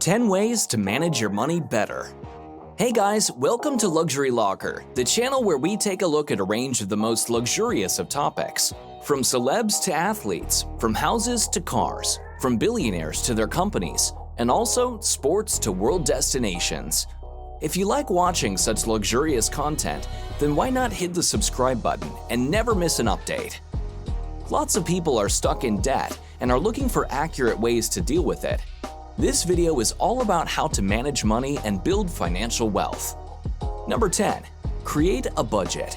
10 ways to manage your money better. Hey guys, welcome to Luxury Locker, the channel where we take a look at a range of the most luxurious of topics. From celebs to athletes, from houses to cars, from billionaires to their companies, and also sports to world destinations. If you like watching such luxurious content, then why not hit the subscribe button and never miss an update? Lots of people are stuck in debt and are looking for accurate ways to deal with it. This video is all about how to manage money and build financial wealth. Number 10. Create a budget.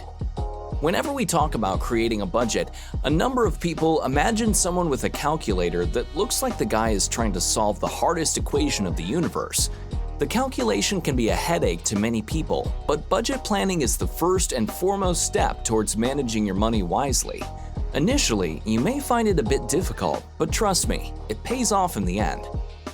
Whenever we talk about creating a budget, a number of people imagine someone with a calculator that looks like the guy is trying to solve the hardest equation of the universe. The calculation can be a headache to many people, but budget planning is the first and foremost step towards managing your money wisely. Initially, you may find it a bit difficult, but trust me, it pays off in the end.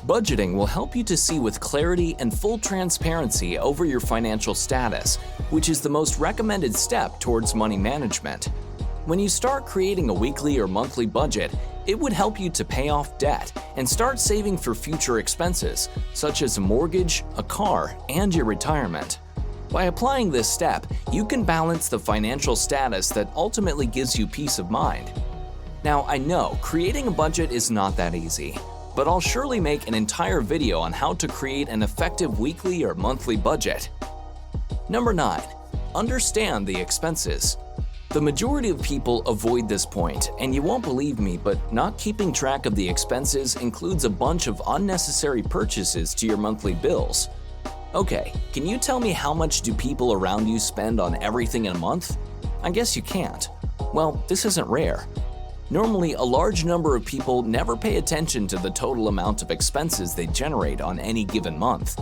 Budgeting will help you to see with clarity and full transparency over your financial status, which is the most recommended step towards money management. When you start creating a weekly or monthly budget, it would help you to pay off debt and start saving for future expenses, such as a mortgage, a car, and your retirement. By applying this step, you can balance the financial status that ultimately gives you peace of mind. Now, I know creating a budget is not that easy, but I'll surely make an entire video on how to create an effective weekly or monthly budget. Number 9. Understand the expenses. The majority of people avoid this point, and you won't believe me, but not keeping track of the expenses includes a bunch of unnecessary purchases to your monthly bills. Okay, can you tell me how much do people around you spend on everything in a month? I guess you can't. Well, this isn't rare. Normally, a large number of people never pay attention to the total amount of expenses they generate on any given month.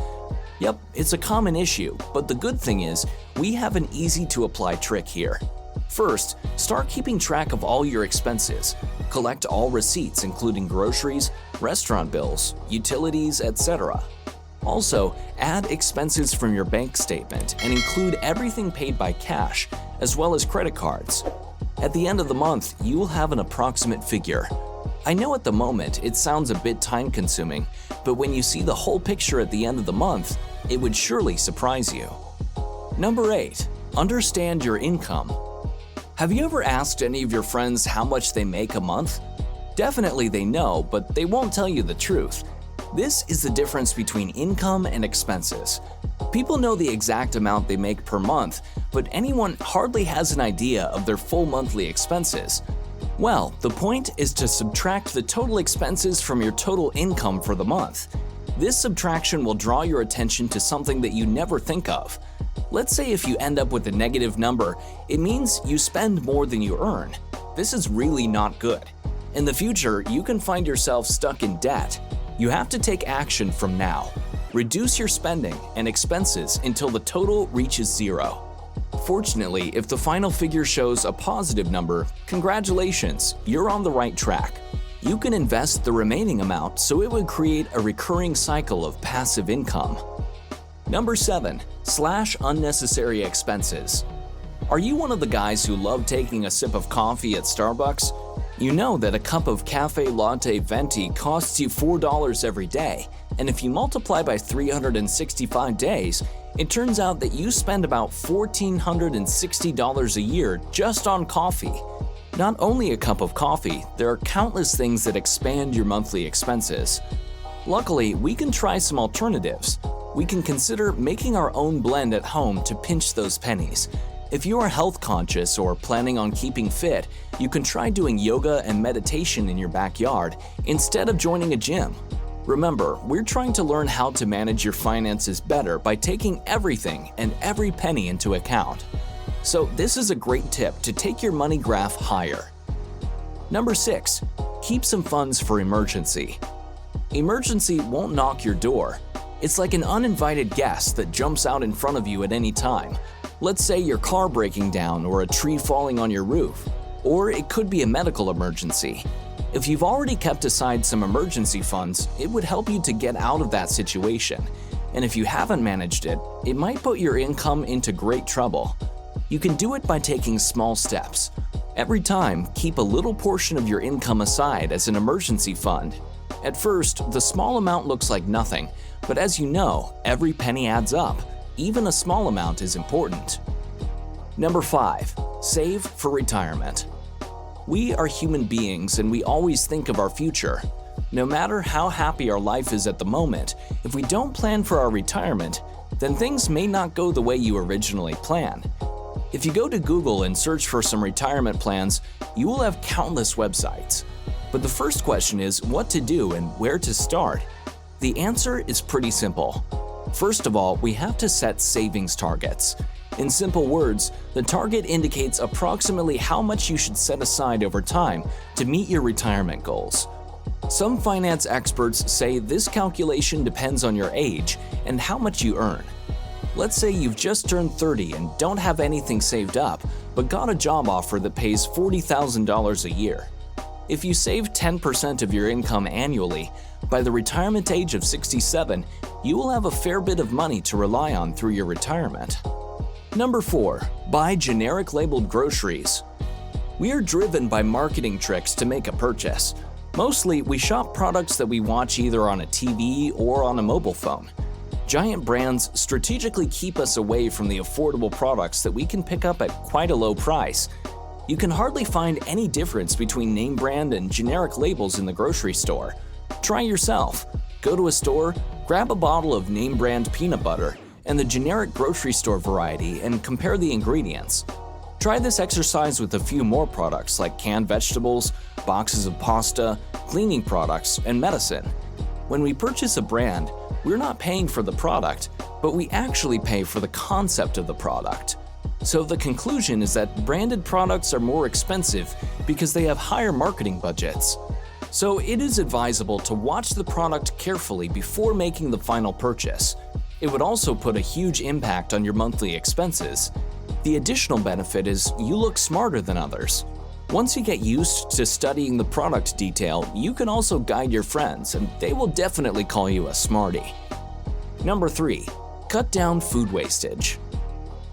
Yep, it's a common issue, but the good thing is, we have an easy-to-apply trick here. First, start keeping track of all your expenses. Collect all receipts including groceries, restaurant bills, utilities, etc. Also, add expenses from your bank statement and include everything paid by cash, as well as credit cards. At the end of the month, you will have an approximate figure. I know at the moment it sounds a bit time-consuming, but when you see the whole picture at the end of the month, it would surely surprise you. Number 8. Understand your income. Have you ever asked any of your friends how much they make a month? Definitely they know, but they won't tell you the truth. This is the difference between income and expenses. People know the exact amount they make per month, but anyone hardly has an idea of their full monthly expenses. Well, the point is to subtract the total expenses from your total income for the month. This subtraction will draw your attention to something that you never think of. Let's say if you end up with a negative number, it means you spend more than you earn. This is really not good. In the future, you can find yourself stuck in debt. You have to take action from now. Reduce your spending and expenses until the total reaches zero. Fortunately, if the final figure shows a positive number, congratulations, you're on the right track. You can invest the remaining amount so it would create a recurring cycle of passive income. Number 7. Slash unnecessary expenses. Are you one of the guys who love taking a sip of coffee at Starbucks? You know that a cup of cafe latte venti costs you $4 every day, and if you multiply by 365 days, it turns out that you spend about $1,460 a year just on coffee. Not only a cup of coffee, there are countless things that expand your monthly expenses. Luckily, we can try some alternatives. We can consider making our own blend at home to pinch those pennies. If you are health conscious or planning on keeping fit, you can try doing yoga and meditation in your backyard instead of joining a gym. Remember, we're trying to learn how to manage your finances better by taking everything and every penny into account. So this is a great tip to take your money graph higher. Number 6. Keep some funds for emergency. Emergency won't knock your door. It's like an uninvited guest that jumps out in front of you at any time. Let's say your car breaking down or a tree falling on your roof. Or it could be a medical emergency. If you've already kept aside some emergency funds, it would help you to get out of that situation. And if you haven't managed it, it might put your income into great trouble. You can do it by taking small steps. Every time, keep a little portion of your income aside as an emergency fund. At first, the small amount looks like nothing, but as you know, every penny adds up. Even a small amount is important. Number 5. Save for retirement. We are human beings and we always think of our future. No matter how happy our life is at the moment, if we don't plan for our retirement, then things may not go the way you originally planned. If you go to Google and search for some retirement plans, you will have countless websites. But the first question is what to do and where to start. The answer is pretty simple. First of all, we have to set savings targets. In simple words, the target indicates approximately how much you should set aside over time to meet your retirement goals. Some finance experts say this calculation depends on your age and how much you earn. Let's say you've just turned 30 and don't have anything saved up, but got a job offer that pays $40,000 a year. If you save 10% of your income annually, by the retirement age of 67, you will have a fair bit of money to rely on through your retirement. Number 4. Buy generic labeled groceries. We are driven by marketing tricks to make a purchase. Mostly, we shop products that we watch either on a TV or on a mobile phone. Giant brands strategically keep us away from the affordable products that we can pick up at quite a low price. You can hardly find any difference between name brand and generic labels in the grocery store. Try yourself. Go to a store, grab a bottle of name brand peanut butter and the generic grocery store variety and compare the ingredients. Try this exercise with a few more products like canned vegetables, boxes of pasta, cleaning products, and medicine. When we purchase a brand, we're not paying for the product, but we actually pay for the concept of the product. So the conclusion is that branded products are more expensive because they have higher marketing budgets. So it is advisable to watch the product carefully before making the final purchase. It would also put a huge impact on your monthly expenses. The additional benefit is you look smarter than others. Once you get used to studying the product detail, you can also guide your friends and they will definitely call you a smarty. Number 3. Cut down food wastage.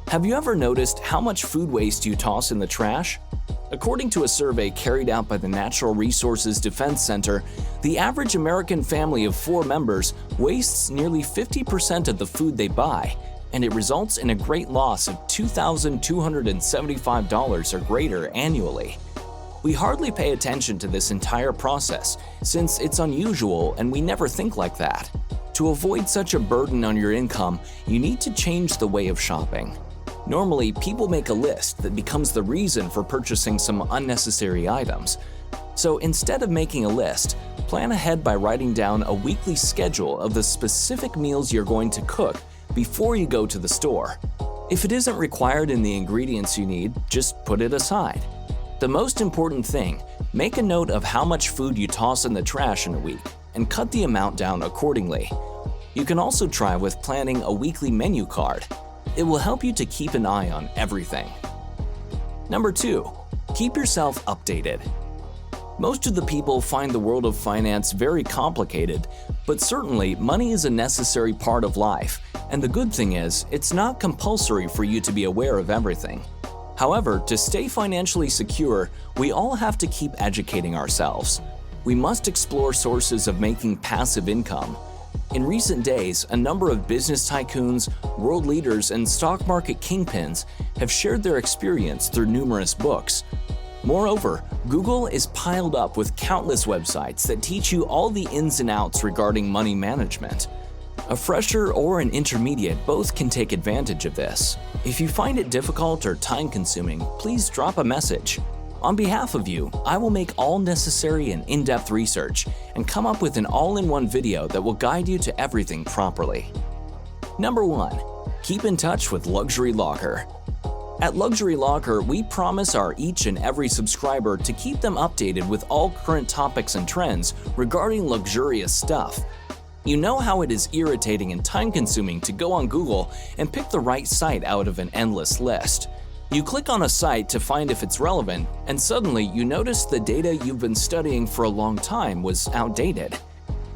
Have you ever noticed how much food waste you toss in the trash? According to a survey carried out by the Natural Resources Defense Center, the average American family of 4 members wastes nearly 50% of the food they buy, and it results in a great loss of $2,275 or greater annually. We hardly pay attention to this entire process since it's unusual and we never think like that. To avoid such a burden on your income, you need to change the way of shopping. Normally, people make a list that becomes the reason for purchasing some unnecessary items. So instead of making a list, plan ahead by writing down a weekly schedule of the specific meals you're going to cook before you go to the store. If it isn't required in the ingredients you need, just put it aside. The most important thing, make a note of how much food you toss in the trash in a week and cut the amount down accordingly. You can also try with planning a weekly menu card. It will help you to keep an eye on everything. Number 2. Keep yourself updated. Most of the people find the world of finance very complicated, but certainly money is a necessary part of life, and the good thing is, it's not compulsory for you to be aware of everything. However, to stay financially secure, we all have to keep educating ourselves. We must explore sources of making passive income. In recent days, a number of business tycoons, world leaders, and stock market kingpins have shared their experience through numerous books. Moreover, Google is piled up with countless websites that teach you all the ins and outs regarding money management. A fresher or an intermediate both can take advantage of this. If you find it difficult or time-consuming, please drop a message. On behalf of you, I will make all necessary and in-depth research and come up with an all-in-one video that will guide you to everything properly. Number 1. Keep in touch with Luxury Locker. At Luxury Locker, we promise our each and every subscriber to keep them updated with all current topics and trends regarding luxurious stuff. You know how it is irritating and time-consuming to go on Google and pick the right site out of an endless list. You click on a site to find if it's relevant, and suddenly you notice the data you've been studying for a long time was outdated.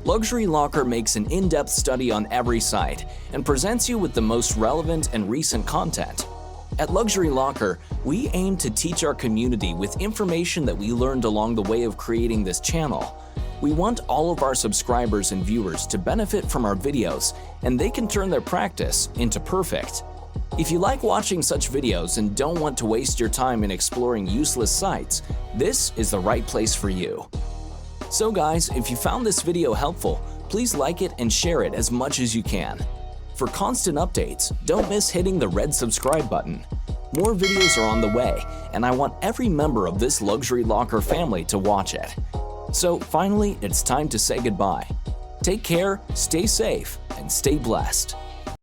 Luxury Locker makes an in-depth study on every site and presents you with the most relevant and recent content. At Luxury Locker, we aim to teach our community with information that we learned along the way of creating this channel. We want all of our subscribers and viewers to benefit from our videos, and they can turn their practice into perfect. If you like watching such videos and don't want to waste your time in exploring useless sites, this is the right place for you. So guys, if you found this video helpful, please like it and share it as much as you can. For constant updates, don't miss hitting the red subscribe button. More videos are on the way, and I want every member of this Luxury Locker family to watch it. So finally, it's time to say goodbye. Take care, stay safe, and stay blessed.